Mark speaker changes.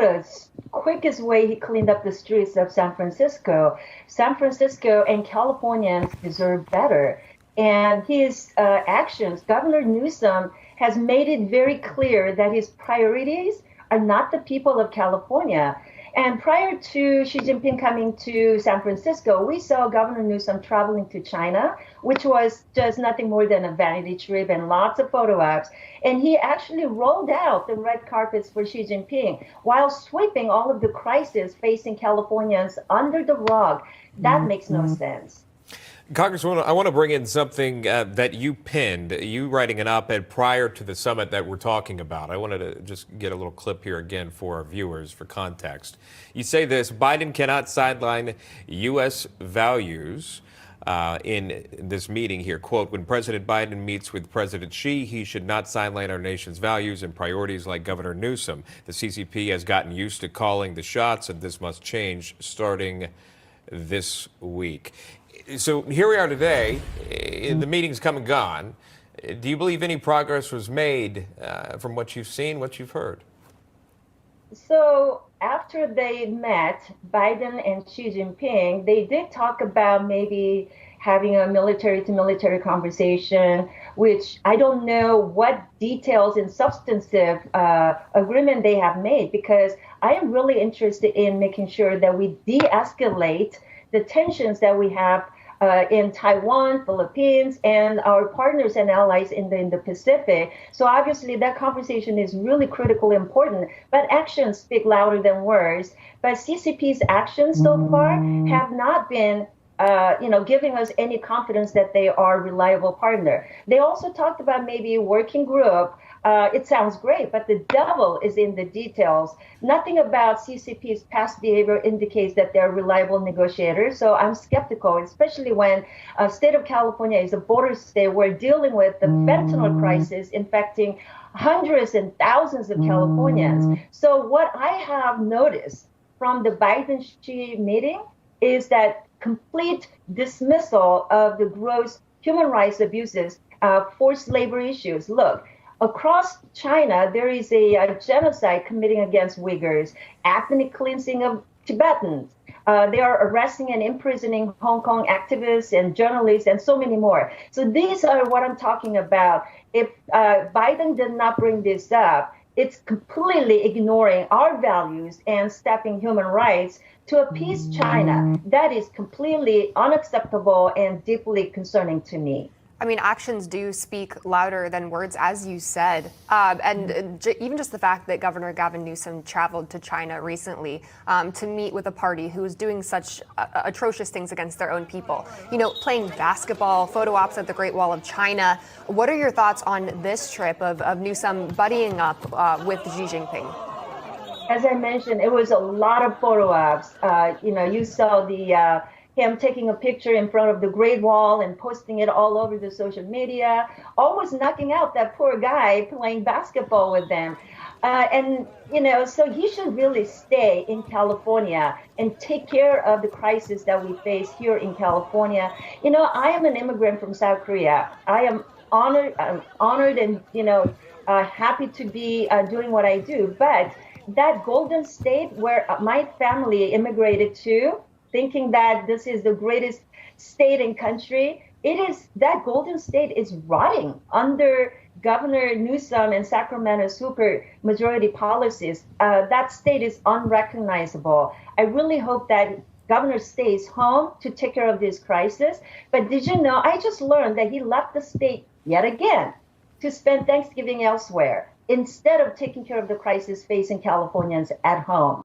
Speaker 1: the quickest way he cleaned up the streets of San Francisco. San Francisco and Californians deserve better. And his actions, Governor Newsom has made it very clear that his priorities are not the people of California. And prior to Xi Jinping coming to San Francisco, we saw Governor Newsom traveling to China, which was just nothing more than a vanity trip and lots of photo ops. And he actually rolled out the red carpets for Xi Jinping while sweeping all of the crises facing Californians under the rug. That makes no sense.
Speaker 2: Congresswoman, I want to bring in something that you pinned, you writing an op-ed prior to the summit that we're talking about. I wanted to just get a little clip here again for our viewers for context. You say this: Biden cannot sideline U.S. values in this meeting here. Quote, when President Biden meets with President Xi, he should not sideline our nation's values and priorities like Governor Newsom. The CCP has gotten used to calling the shots, and this must change starting this week. So here we are today. The meeting's come and gone. Do you believe any progress was made from what you've seen, what you've heard?
Speaker 1: So after they met, Biden and Xi Jinping, they did talk about maybe having a military-to-military conversation, which I don't know what details and substantive agreement they have made, because I am really interested in making sure that we de-escalate the tensions that we have in Taiwan, Philippines, and our partners and allies in the Indo-Pacific. So obviously that conversation is really critically important, but actions speak louder than words. But CCP's actions so far have not been giving us any confidence that they are a reliable partner. They also talked about maybe a working group. It sounds great, but the devil is in the details. Nothing about CCP's past behavior indicates that they're reliable negotiators. So I'm skeptical, especially when state of California is a border state. We're dealing with the fentanyl crisis infecting hundreds and thousands of Californians. So what I have noticed from the Biden-Xi meeting is that complete dismissal of the gross human rights abuses, forced labor issues. Look, across China, there is a genocide committing against Uyghurs, ethnic cleansing of Tibetans. They are arresting and imprisoning Hong Kong activists and journalists and so many more. So these are what I'm talking about. If Biden did not bring this up, it's completely ignoring our values and stepping human rights to appease China. That is completely unacceptable and deeply concerning to me.
Speaker 3: I mean, actions do speak louder than words, as you said. Even just the fact that Governor Gavin Newsom traveled to China recently to meet with a party who is doing such atrocious things against their own people. You know, playing basketball, photo ops at the Great Wall of China. What are your thoughts on this trip of Newsom buddying up with Xi Jinping?
Speaker 1: As I mentioned, it was a lot of photo ops. You saw him taking a picture in front of the Great Wall and posting it all over the social media, almost knocking out that poor guy playing basketball with them. So he should really stay in California and take care of the crisis that we face here in California. You know, I am an immigrant from South Korea. I am honored and, happy to be doing what I do. But that golden state where my family immigrated to, thinking that this is the greatest state and country, that golden state is rotting under Governor Newsom and Sacramento's super majority policies. That state is unrecognizable. I really hope that governor stays home to take care of this crisis. But did you know, I just learned that he left the state yet again to spend Thanksgiving elsewhere instead of taking care of the crisis facing Californians at home.